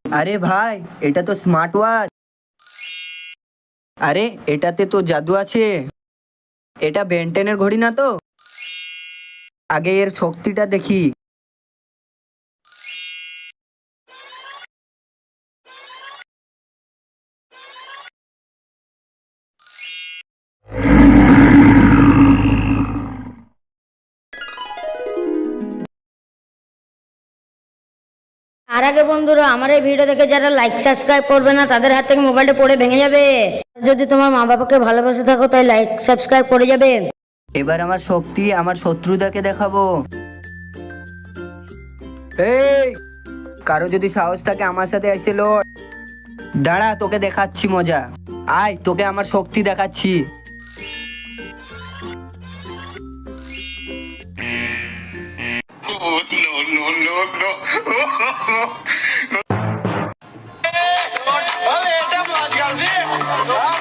আরে ভাই, এটা তো স্মার্ট ওয়াচ। আরে এটাতে তো জাদু আছে। এটা বেন্টেনের ঘড়ি না তো? আগে এর শক্তিটা দেখি। আর আগে বন্ধুরা, আমার এই ভিডিও দেখে যারা লাইক সাবস্ক্রাইব করবে না তাদের হাত থেকে মোবাইলটা পড়ে ভেঙে যাবে। যদি তোমার মা বাবাকে ভালোবাসে থাকো তাই লাইক সাবস্ক্রাইব করে যাবে। এবার আমার শক্তি আমার শত্রুদাকে দেখাবো। এই, কারো যদি সাহস থাকে আমার সাথে এসে লড়। দাঁড়া, তোকে দেখাচ্ছি মজা। আয়, তোকে আমার শক্তি দেখাচ্ছি। Oh, no, no, no, no. এটা মাছ গাছ